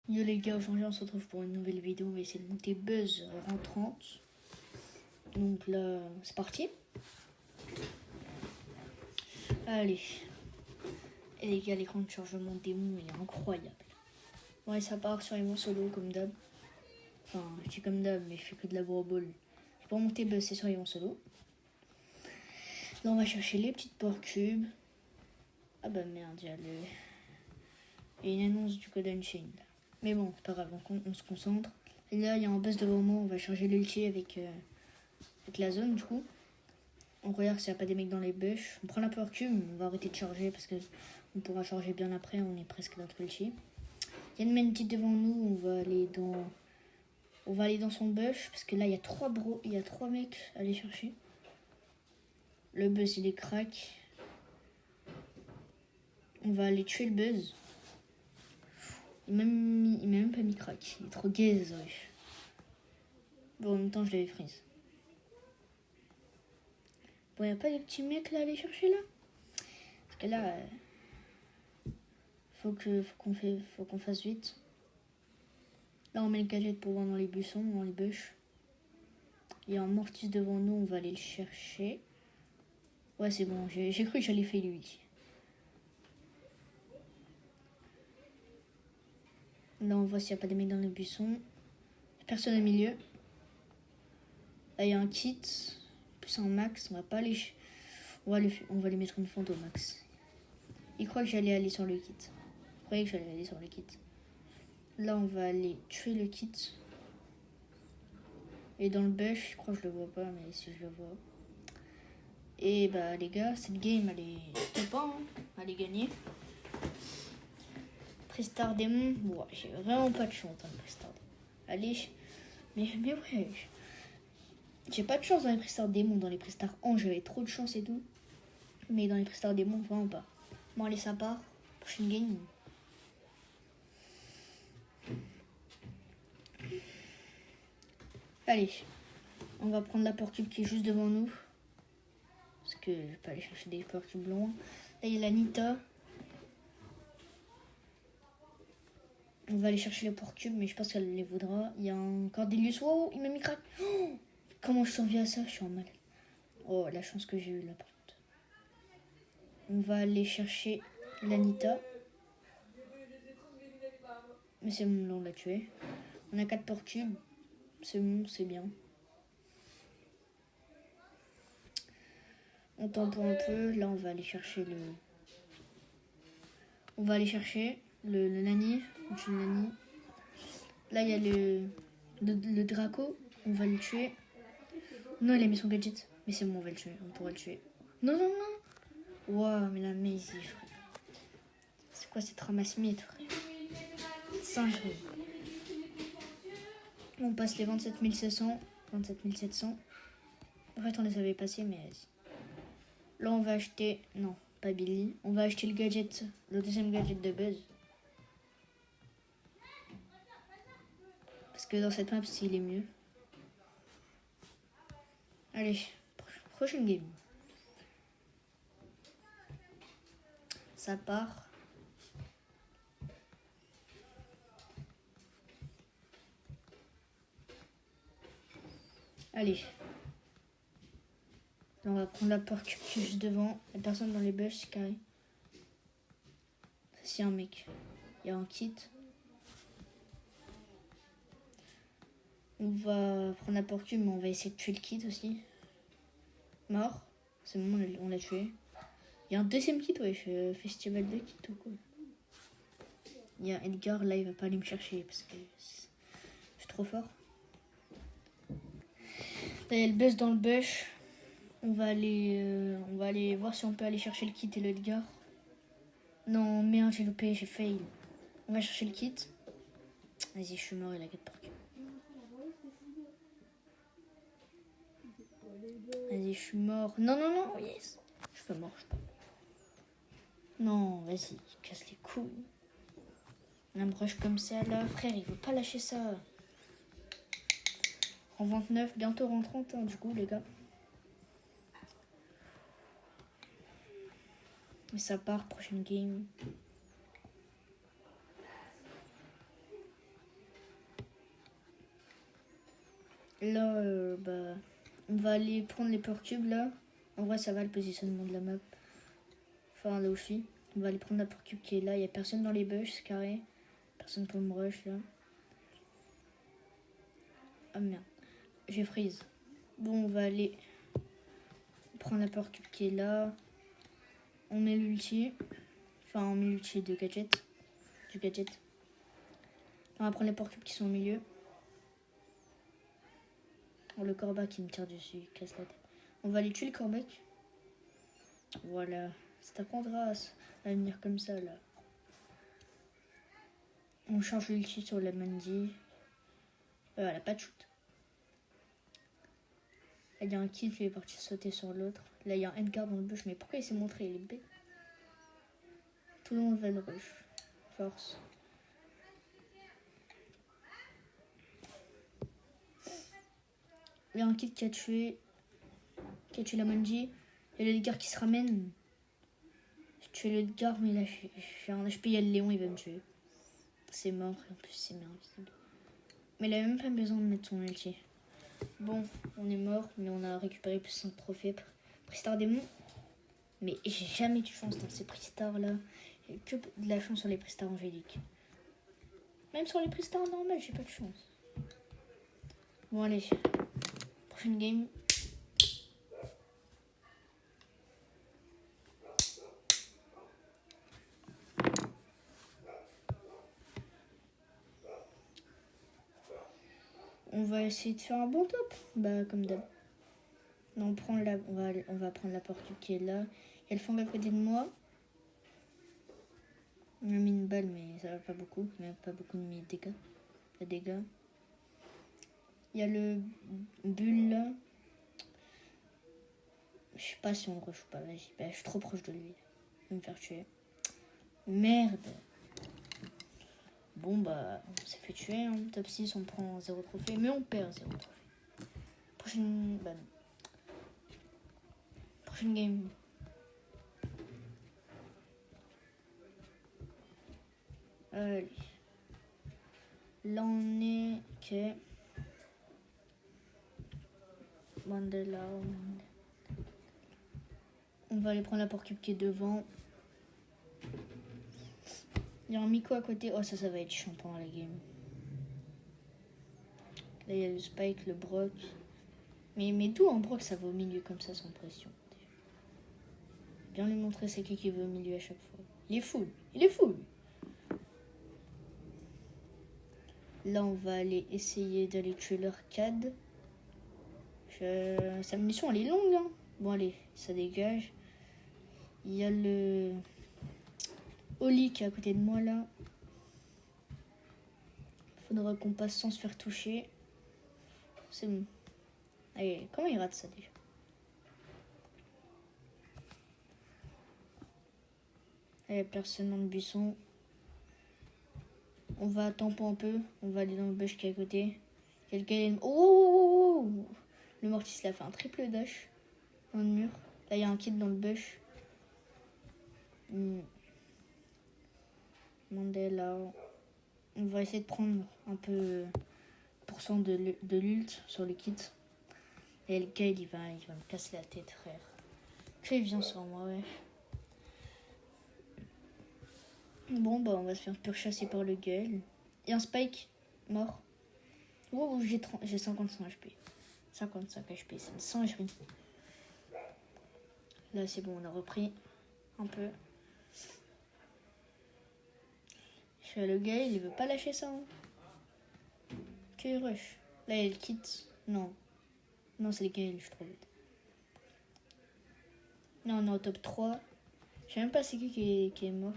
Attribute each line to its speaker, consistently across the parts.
Speaker 1: Yo les gars, aujourd'hui on se retrouve pour une nouvelle vidéo. On va essayer de monter Buzz rang 30. Donc là, c'est parti. Allez. Et les gars, l'écran de chargement démon, il est incroyable. Ouais, ça part sur les mots solo comme d'hab. Enfin, je dis comme d'hab, mais je fais que de la ball. Pour monter Buzz, c'est sur les mots solo. Là, on va chercher les petites portes cubes. Ah bah merde, il y a une annonce du code Unchained. Mais bon, c'est pas grave, on se concentre. Et là, il y a un Buzz devant moi, on va charger l'ulti avec la zone du coup. On regarde s'il n'y a pas des mecs dans les bush. On prend la power cube, on va arrêter de charger parce que on pourra charger bien après, on est presque notre ulti. Il y a une main petite devant nous, on va aller dans son bush parce que là il y a trois mecs à aller chercher. Le buzz il est crack. On va aller tuer le buzz. Il m'a même pas mis crack, il est trop gaze. Bon, en même temps je l'avais freeze. Bon, y a pas des petits mecs là à aller chercher là? Parce que là, faut qu'on fasse vite. Là, on met le gadget pour voir dans les buissons, dans les bush. Il y a un mortis devant nous, on va aller le chercher. Ouais, c'est bon, j'ai cru que j'allais faire lui. Là, on voit s'il n'y a pas des mecs dans les buissons. Personne au milieu. Là, il y a un kit, plus un max. On va pas aller. On va les mettre une fonte au max. Il croit que j'allais aller sur le kit. Je croyais que j'allais aller sur le kit. Là, on va aller tuer le kit. Et dans le bush, je crois que je le vois pas, mais si je le vois. Et bah, les gars, cette game, elle est top 1. Elle est gagnée. Prestar Démon, ouais, j'ai vraiment pas de chance dans les Prestar Démon. Allez, mais ouais, j'ai pas de chance dans les Prestar Démon. Dans les Prestar Ange, j'avais trop de chance et tout. Mais dans les Prestar Démon, vraiment pas. Bon, allez, ça part. Prochaine game. Allez, on va prendre la porte-cube qui est juste devant nous. Parce que je vais pas aller chercher des porte-cubes loin. Là, il y a la Nita. On va aller chercher les porte-cubes, mais je pense qu'elle les voudra. Il y a un Cordelius. Wow, il m'a mis crack. Oh, comment je survis à ça? Je suis en mal. Oh, la chance que j'ai eue là, par contre. On va aller chercher l'Anita. Mais c'est bon, là, on l'a tué. On a 4 porte-cubes. C'est bon, c'est bien. On temporaire un peu. Là, on va aller chercher le... On va aller chercher le Nani. Le Nani. Là, il y a le Draco. On va le tuer. Non, il a mis son gadget. Mais c'est bon, on va le tuer. On pourra le tuer. Non, non, non. Waouh, mais la Maisie, frère. C'est quoi cette ramasse-miettes, frère? Singerie. On passe les 27 700. 27 700. En fait, on les avait passés, mais vas-y. Là, on va acheter... Non, pas Billy. On va acheter le gadget. Le deuxième gadget de Buzz. Parce que dans cette map, il est mieux. Allez, prochaine game. Ça part. Allez. Là, on va prendre la porte qui est juste devant. Il n'y a personne dans les bush, c'est carré. C'est un mec. Il y a un kit. On va prendre la porte mais on va essayer de tuer le kit aussi. Mort. C'est bon, on l'a tué. Il y a un deuxième kit, ouais. Festival de kit ou quoi. Il y a Edgar, là, il va pas aller me chercher parce que je suis trop fort. Là, il y a le buzz dans le bush. On va aller voir si on peut aller chercher le kit et le Edgar. Non, merde, j'ai loupé, j'ai fail. On va chercher le kit. Vas-y, je suis mort, il a 4 porcs. Vas-y, je suis mort. Non, non, non, yes. Je suis pas mort, je suis pas mort. Non, vas-y, casse les couilles. Un brush comme ça, là, frère, il veut pas lâcher ça. En 29, bientôt en 30, hein, du coup, les gars. Et ça part, prochaine game. Là, on va aller prendre les Power Cubes là. En vrai, ça va le positionnement de la map. Enfin, là où je suis. On va aller prendre la Power Cube qui est là. Il n'y a personne dans les bush, c'est carré. Personne pour me rush là. Ah merde. J'ai freeze. Bon, on va aller prendre la Power Cube qui est là. On met l'ulti. Enfin, on met l'ulti de gadget. Du gadget. On va prendre les Power Cubes qui sont au milieu. Oh, le corbac qui me tire dessus, il casse la tête. On va aller tuer le corbac. Voilà. Ça t'apprendra à venir comme ça là. On change l'ulti sur la Mandy. Elle a pas de shoot. Là, il y a un kill qui est parti sauter sur l'autre. Là, il y a un Edgar dans le bush. Mais pourquoi il s'est montré? Il est bête. Tout le monde va le rush. Force. Il y a un kill qui a tué la Mandy. Il y a l'Edgar qui se ramène. J'ai tué l'Edgar, mais là, j'ai un HP. Il y a le Léon, il va me tuer. C'est mort. Et en plus, c'est merveilleux. Mais il a même pas besoin de mettre son ulti. Bon, on est mort, mais on a récupéré plus 5 trophées. Pristar démon. Mais j'ai jamais eu de chance dans ces Pristars là. J'ai que de la chance sur les Pristars angéliques. Même sur les Pristars normales, j'ai pas de chance. Bon, allez. Prochaine game. On va essayer de faire un bon top. Bah, comme d'hab. On va prendre la porte qui est là. Il y a le fang à côté de moi. On a mis une balle, mais ça va pas beaucoup. Il n'y a pas beaucoup de dégâts. De dégâts. Il y a le bulle là. Je sais pas si on le rush ou pas. Vas-y. Bah, je suis trop proche de lui. Il va me faire tuer. Merde. Bon, bah, on s'est fait tuer. Hein. Top 6, on prend 0 trophée. Mais on perd 0 trophée. Prochaine game. Allez. Là, on est... Ok. Mandela. On va aller prendre la porte qui est devant. Il y a un Miko à côté. Oh, ça va être chiant pendant la game. Là, il y a le Spike, le Brock. Mais d'où un Brock, ça va au milieu comme ça, sans pression. Bien lui montrer c'est qui veut au milieu à chaque fois. Il est full. Là, on va aller essayer d'aller tuer leur CAD. Sa munition, elle est longue. Hein. Bon, allez, ça dégage. Il y a le Oli qui est à côté de moi, là. Faudra qu'on passe sans se faire toucher. C'est bon. Allez, comment il rate ça, déjà? Allez, personne dans le buisson. On va tampon un peu. On va aller dans le bush qui est à côté. Quelqu'un est... Oh! Le Mortis l'a fait un triple dash dans le mur. Là, il y a un kid dans le bush. Mandela. On va essayer de prendre un peu % de l'ult sur le kit. Et le gars, il va me casser la tête, frère. Que il vient sur moi, ouais. Bon, bah, on va se faire pur chasser par le Gale. Et un Spike, mort. Oh, j'ai 55 HP. 55 HP, c'est une singerie. Là, c'est bon, on a repris un peu. Je fais le Gale, il veut pas lâcher ça. Hein. Que rush. Là, il y a le kit. Non, c'est le Gale, je suis trop vite. Là, on est au top 3. Je sais même pas c'est qui est mort.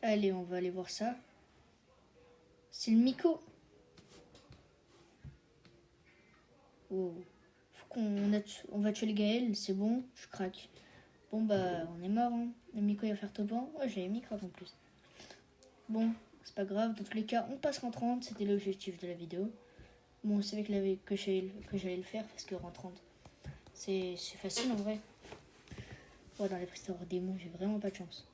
Speaker 1: Allez, on va aller voir ça. C'est le Miko. Oh. On va tuer le Gaël, c'est bon, je craque. Bon, bah, on est mort. Hein. Le Miko, il va faire top 1. Ouais, j'avais mis grave en plus. Bon, c'est pas grave. Dans tous les cas, on passe en 30. C'était l'objectif de la vidéo. Bon, on savait que j'allais le faire parce que en 30, c'est facile en vrai. Ouais, dans les préstatoires démons, j'ai vraiment pas de chance.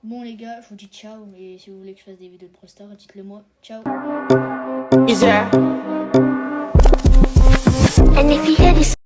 Speaker 1: Bon les gars, je vous dis ciao, et si vous voulez que je fasse des vidéos de Brawl Stars, dites-le moi. Ciao.
Speaker 2: And if you hear this